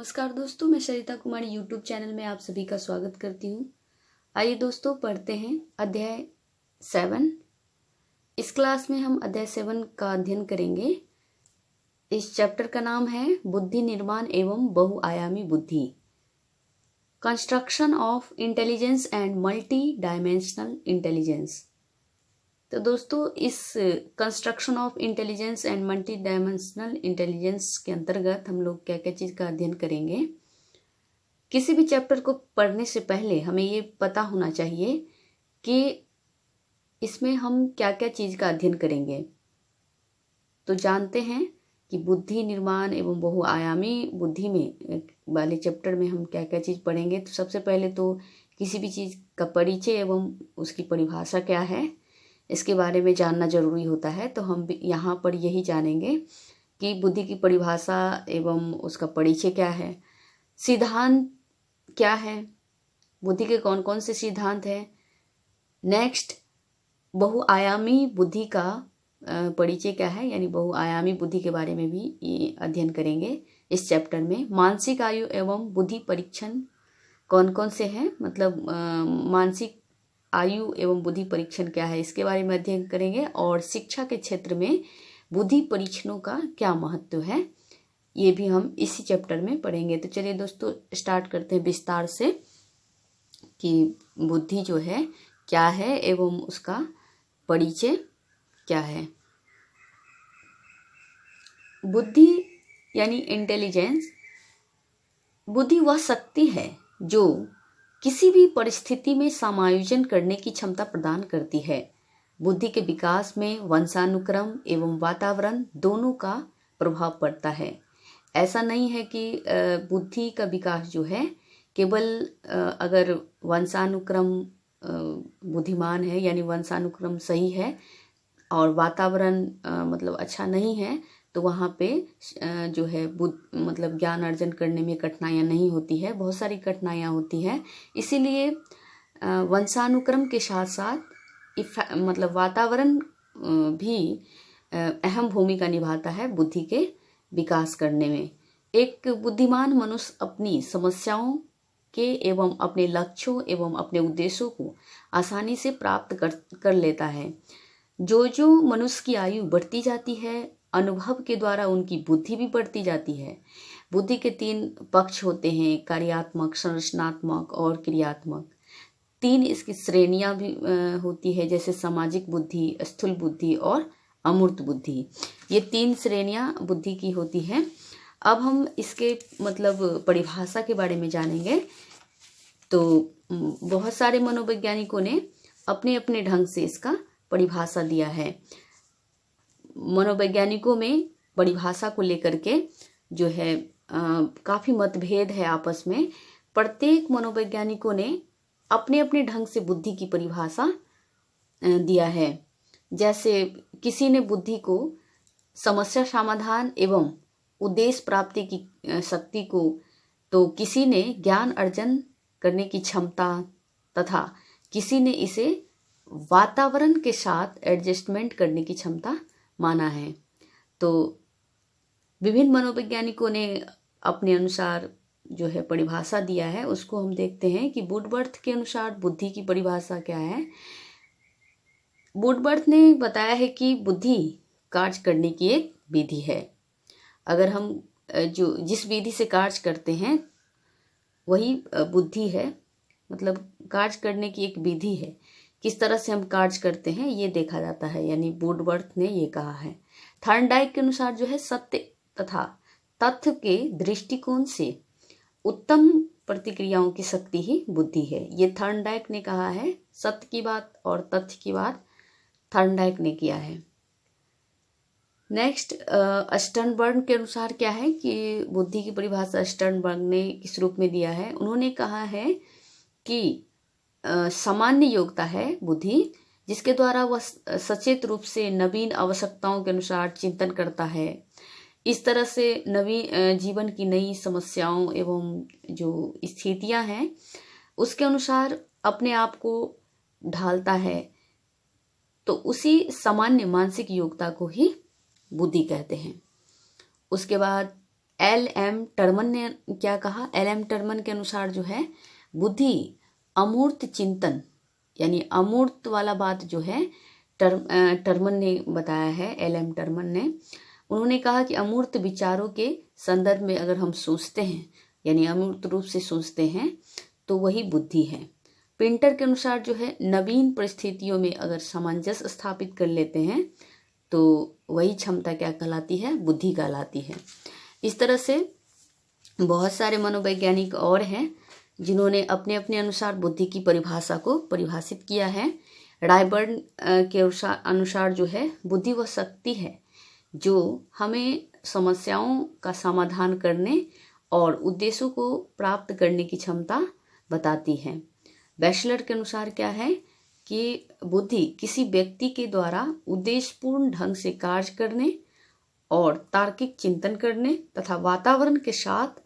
नमस्कार दोस्तों, मैं सरिता कुमारी यूट्यूब चैनल में आप सभी का स्वागत करती हूँ। आइए दोस्तों पढ़ते हैं अध्याय 7। इस क्लास में हम अध्याय 7 का अध्ययन करेंगे। इस चैप्टर का नाम है बुद्धि निर्माण एवं बहुआयामी बुद्धि, construction of intelligence and multi dimensional intelligence. तो दोस्तों इस construction of intelligence and multi dimensional intelligence के अंतर्गत हम लोग क्या क्या चीज़ का अध्ययन करेंगे। किसी भी चैप्टर को पढ़ने से पहले हमें ये पता होना चाहिए कि इसमें हम क्या क्या चीज़ का अध्ययन करेंगे। तो जानते हैं कि बुद्धि निर्माण एवं बहुआयामी बुद्धि में वाले चैप्टर में हम क्या क्या चीज़ पढ़ेंगे। तो सबसे पहले तो किसी भी चीज़ का परिचय एवं उसकी परिभाषा क्या है, इसके बारे में जानना जरूरी होता है। तो हम यहाँ पर यही जानेंगे कि बुद्धि की परिभाषा एवं उसका परिचय क्या है, सिद्धांत क्या है, बुद्धि के कौन कौन से सिद्धांत हैं। नेक्स्ट बहुआयामी बुद्धि का परिचय क्या है, यानी बहुआयामी बुद्धि के बारे में भी ये अध्ययन करेंगे इस चैप्टर में। मानसिक आयु एवं बुद्धि परीक्षण कौन कौन से हैं, मतलब मानसिक आयु एवं बुद्धि परीक्षण क्या है, इसके बारे में अध्ययन करेंगे। और शिक्षा के क्षेत्र में बुद्धि परीक्षणों का क्या महत्व है, ये भी हम इसी चैप्टर में पढ़ेंगे। तो चलिए दोस्तों स्टार्ट करते हैं विस्तार से कि बुद्धि जो है क्या है एवं उसका परिचय क्या है। बुद्धि यानी इंटेलिजेंस, बुद्धि वह शक्ति है जो किसी भी परिस्थिति में समायोजन करने की क्षमता प्रदान करती है। बुद्धि के विकास में वंशानुक्रम एवं वातावरण दोनों का प्रभाव पड़ता है। ऐसा नहीं है कि बुद्धि का विकास जो है केवल अगर वंशानुक्रम बुद्धिमान है, यानी वंशानुक्रम सही है और वातावरण मतलब अच्छा नहीं है, तो वहाँ पे जो है मतलब ज्ञान अर्जन करने में कठिनाइयाँ नहीं होती है, बहुत सारी कठिनाइयाँ होती हैं। इसीलिए वंशानुक्रम के साथ साथ मतलब वातावरण भी अहम भूमिका निभाता है बुद्धि के विकास करने में। एक बुद्धिमान मनुष्य अपनी समस्याओं के एवं अपने लक्ष्यों एवं अपने उद्देश्यों को आसानी से प्राप्त कर लेता है। जो मनुष्य की आयु बढ़ती जाती है, अनुभव के द्वारा उनकी बुद्धि भी बढ़ती जाती है। बुद्धि के 3 पक्ष होते हैं, कार्यात्मक, संरचनात्मक और क्रियात्मक। 3 इसकी श्रेणियां भी होती है, जैसे सामाजिक बुद्धि, स्थूल बुद्धि और अमूर्त बुद्धि। ये 3 श्रेणियां बुद्धि की होती हैं। अब हम इसके मतलब परिभाषा के बारे में जानेंगे। तो बहुत सारे मनोवैज्ञानिकों ने अपने अपने ढंग से इसका परिभाषा दिया है। मनोवैज्ञानिकों में परिभाषा को लेकर के जो है काफ़ी मतभेद है आपस में। प्रत्येक मनोवैज्ञानिकों ने अपने अपने ढंग से बुद्धि की परिभाषा दिया है। जैसे किसी ने बुद्धि को समस्या समाधान एवं उद्देश्य प्राप्ति की शक्ति को, तो किसी ने ज्ञान अर्जन करने की क्षमता, तथा किसी ने इसे वातावरण के साथ एडजस्टमेंट करने की क्षमता माना है। तो विभिन्न मनोवैज्ञानिकों ने अपने अनुसार जो है परिभाषा दिया है, उसको हम देखते हैं कि वुडवर्थ के अनुसार बुद्धि की परिभाषा क्या है। वुडवर्थ ने बताया है कि बुद्धि कार्य करने की एक विधि है। अगर हम जिस विधि से कार्य करते हैं वही बुद्धि है, मतलब कार्य करने की एक विधि है। किस तरह से हम कार्य करते हैं ये देखा जाता है, यानी वुडवर्थ ने ये कहा है। थॉर्नडाइक के अनुसार जो है सत्य तथा तथ्य के दृष्टिकोण से उत्तम प्रतिक्रियाओं की शक्ति ही बुद्धि है। ये थॉर्नडाइक ने कहा है, सत्य की बात और तथ्य की बात थॉर्नडाइक ने किया है। नेक्स्ट स्टर्नबर्ग के अनुसार क्या है कि बुद्धि की परिभाषा स्टर्नबर्ग ने किस रूप में दिया है। उन्होंने कहा है कि सामान्य योग्यता है बुद्धि, जिसके द्वारा वह सचेत रूप से नवीन आवश्यकताओं के अनुसार चिंतन करता है। इस तरह से नवीन जीवन की नई समस्याओं एवं जो स्थितियां हैं उसके अनुसार अपने आप को ढालता है। तो उसी सामान्य मानसिक योग्यता को ही बुद्धि कहते हैं। उसके बाद एल एम टर्मन ने क्या कहा? एल एम टर्मन के अनुसार जो है बुद्धि अमूर्त चिंतन, यानी अमूर्त वाला बात जो है टर्मन ने बताया है, एल एम टर्मन ने। उन्होंने कहा कि अमूर्त विचारों के संदर्भ में अगर हम सोचते हैं, यानी अमूर्त रूप से सोचते हैं, तो वही बुद्धि है। पिंटर के अनुसार जो है नवीन परिस्थितियों में अगर सामंजस्य स्थापित कर लेते हैं तो वही क्षमता क्या कहलाती है? बुद्धि कहलाती है। इस तरह से बहुत सारे मनोवैज्ञानिक और हैं जिन्होंने अपने अपने अनुसार बुद्धि की परिभाषा को परिभाषित किया है। रायबर्न के अनुसार जो है बुद्धि वह शक्ति है जो हमें समस्याओं का समाधान करने और उद्देश्यों को प्राप्त करने की क्षमता बताती है। बैचलर के अनुसार क्या है कि बुद्धि किसी व्यक्ति के द्वारा उद्देश्यपूर्ण ढंग से कार्य करने और तार्किक चिंतन करने तथा वातावरण के साथ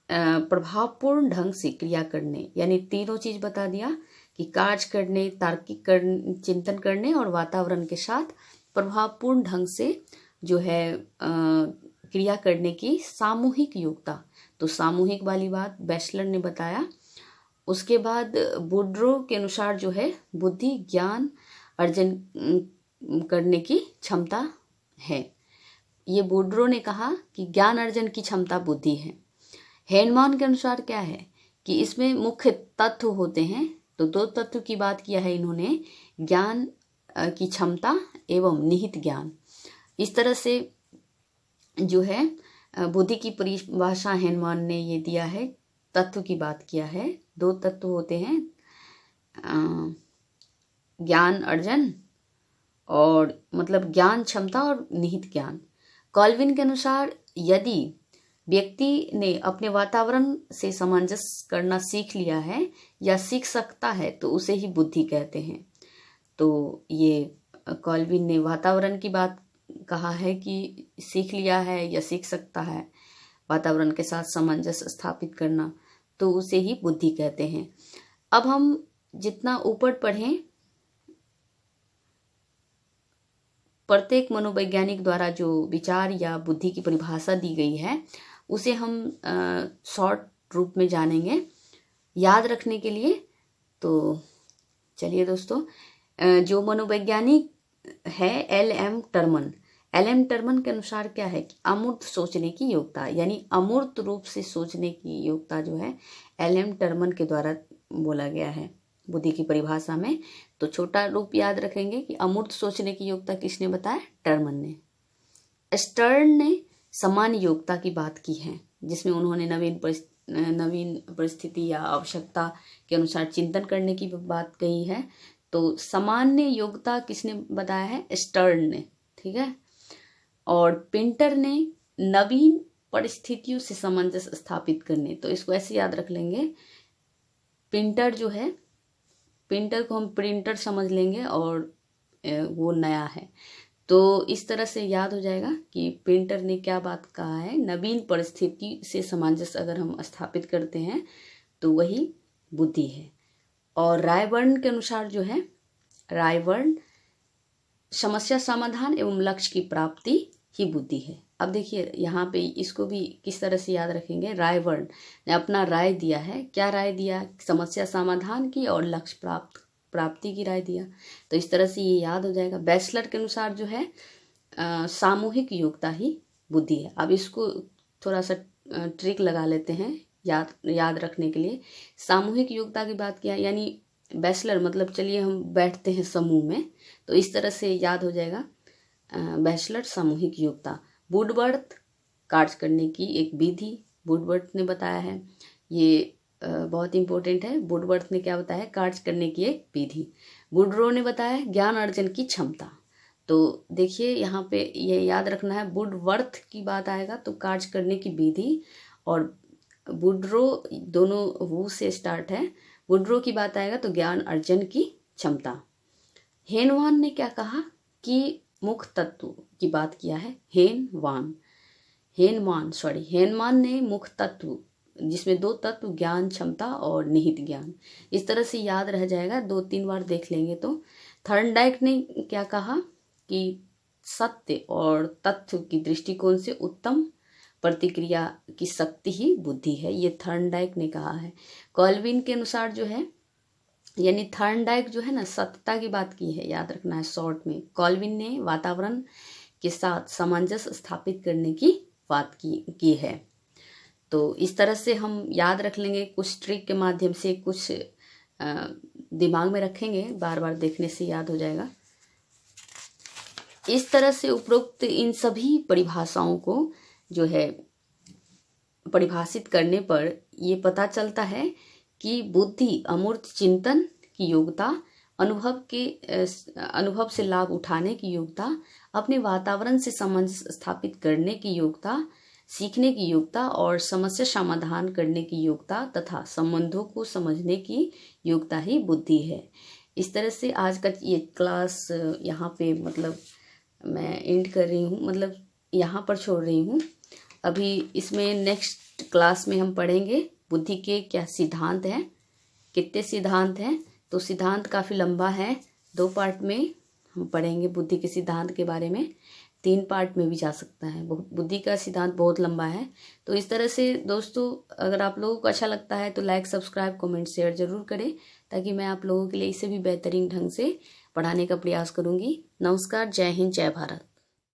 प्रभावपूर्ण ढंग से क्रिया करने, यानी तीनों चीज बता दिया कि कार्य करने, तार्किक चिंतन करने और वातावरण के साथ प्रभावपूर्ण ढंग से जो है क्रिया करने की सामूहिक योग्यता। तो सामूहिक वाली बात बैचलर ने बताया। उसके बाद वुड्रो के अनुसार जो है बुद्धि ज्ञान अर्जन करने की क्षमता है। ये वुड्रो ने कहा कि ज्ञान अर्जन की क्षमता बुद्धि है। हेनमान के अनुसार क्या है कि इसमें मुख्य तत्व होते हैं, तो दो तत्व की बात किया है इन्होंने, ज्ञान की क्षमता एवं निहित ज्ञान। इस तरह से जो है बुद्धि की परिभाषा हेनमान ने ये दिया है, तत्व की बात किया है। दो तत्व होते हैं, ज्ञान अर्जन और मतलब ज्ञान क्षमता और निहित ज्ञान। कॉल्विन के अनुसार यदि व्यक्ति ने अपने वातावरण से सामंजस्य करना सीख लिया है या सीख सकता है तो उसे ही बुद्धि कहते हैं। तो ये कॉल्विन ने वातावरण की बात कहा है कि सीख लिया है या सीख सकता है वातावरण के साथ सामंजस्य स्थापित करना, तो उसे ही बुद्धि कहते हैं। अब हम जितना ऊपर पढ़ें, प्रत्येक मनोवैज्ञानिक द्वारा जो विचार या बुद्धि की परिभाषा दी गई है उसे हम शॉर्ट रूप में जानेंगे याद रखने के लिए। तो चलिए दोस्तों, जो मनोवैज्ञानिक है एल एम टर्मन के अनुसार क्या है कि अमूर्त सोचने की योग्यता, यानी अमूर्त रूप से सोचने की योग्यता जो है एल एम टर्मन के द्वारा बोला गया है बुद्धि की परिभाषा में। तो छोटा रूप याद रखेंगे कि अमूर्त सोचने की योग्यता किसने बताया? टर्मन ने। स्टर्न ने समान योग्यता की बात की है, जिसमें उन्होंने नवीन परिस्थिति या आवश्यकता के अनुसार चिंतन करने की बात कही है। तो सामान्य योग्यता किसने बताया है? स्टर्न ने, ठीक है। और पिंटर ने नवीन परिस्थितियों से सामंजस्य स्थापित करने, तो इसको ऐसे याद रख लेंगे, पिंटर जो है, पिंटर को हम प्रिंटर समझ लेंगे और वो नया है, तो इस तरह से याद हो जाएगा कि पिंटर ने क्या बात कहा है, नवीन परिस्थिति से सामंजस्य अगर हम स्थापित करते हैं तो वही बुद्धि है। और रायबर्न के अनुसार जो है, रायबर्न समस्या समाधान एवं लक्ष्य की प्राप्ति ही बुद्धि है। अब देखिए यहाँ पे इसको भी किस तरह से याद रखेंगे। रायबर्न ने अपना राय दिया है, क्या राय दिया? समस्या समाधान की और लक्ष्य प्राप्ति की राय दिया। तो इस तरह से ये याद हो जाएगा। बैचलर के अनुसार जो है सामूहिक योग्यता ही बुद्धि है। अब इसको थोड़ा सा ट्रिक लगा लेते हैं याद रखने के लिए। सामूहिक योग्यता की बात किया, यानी बैचलर मतलब चलिए हम बैठते हैं समूह में, तो इस तरह से याद हो जाएगा बैचलर सामूहिक योग्यता। वुडवर्थ कार्य करने की एक विधि वुडवर्थ ने बताया है, ये बहुत इंपॉर्टेंट है। वुडवर्थ ने क्या बताया? कार्य करने की एक विधि। वुड्रो ने बताया ज्ञान अर्जन की क्षमता। तो देखिए यहाँ पे ये याद रखना है, वुडवर्थ की बात आएगा तो कार्य करने की विधि, और वुड्रो दोनों वू से स्टार्ट है। वुड्रो की बात आएगा तो ज्ञान अर्जन की क्षमता। हेनवान ने क्या कहा कि मुख्य तत्व की बात किया है। हेनमान ने मुख्य तत्व, जिसमें दो तत्व ज्ञान क्षमता और निहित ज्ञान, इस तरह से याद रह जाएगा, 2-3 बार देख लेंगे तो। थर्नडाइक ने क्या कहा कि सत्य और तथ्य की दृष्टिकोण से उत्तम प्रतिक्रिया की शक्ति ही बुद्धि है, ये थॉर्नडाइक ने कहा है। कॉल्विन के अनुसार जो है, यानी थॉर्नडाइक जो है ना सत्यता की बात की है, याद रखना है शॉर्ट में। कॉल्विन ने वातावरण के साथ सामंजस्य स्थापित करने की बात की है। तो इस तरह से हम याद रख लेंगे, कुछ ट्रिक के माध्यम से, कुछ दिमाग में रखेंगे, बार बार देखने से याद हो जाएगा। इस तरह से उपरोक्त इन सभी परिभाषाओं को जो है परिभाषित करने पर ये पता चलता है कि बुद्धि अमूर्त चिंतन की योग्यता, अनुभव से लाभ उठाने की योग्यता, अपने वातावरण से सामंजस्य स्थापित करने की योग्यता, सीखने की योग्यता और समस्या समाधान करने की योग्यता तथा संबंधों को समझने की योग्यता ही बुद्धि है। इस तरह से आज का ये क्लास यहाँ पे मतलब मैं एंड कर रही हूँ, मतलब यहाँ पर छोड़ रही हूँ। अभी इसमें नेक्स्ट क्लास में हम पढ़ेंगे बुद्धि के क्या सिद्धांत हैं, कितने सिद्धांत हैं। तो सिद्धांत काफ़ी लंबा है, 2 पार्ट में हम पढ़ेंगे बुद्धि के सिद्धांत के बारे में, 3 पार्ट में भी जा सकता है, बुद्धि का सिद्धांत बहुत लंबा है। तो इस तरह से दोस्तों, अगर आप लोगों को अच्छा लगता है तो लाइक, सब्सक्राइब, कमेंट, शेयर जरूर करें, ताकि मैं आप लोगों के लिए इसे भी बेहतरीन ढंग से पढ़ाने का प्रयास करूँगी। नमस्कार, जय हिंद, जय भारत।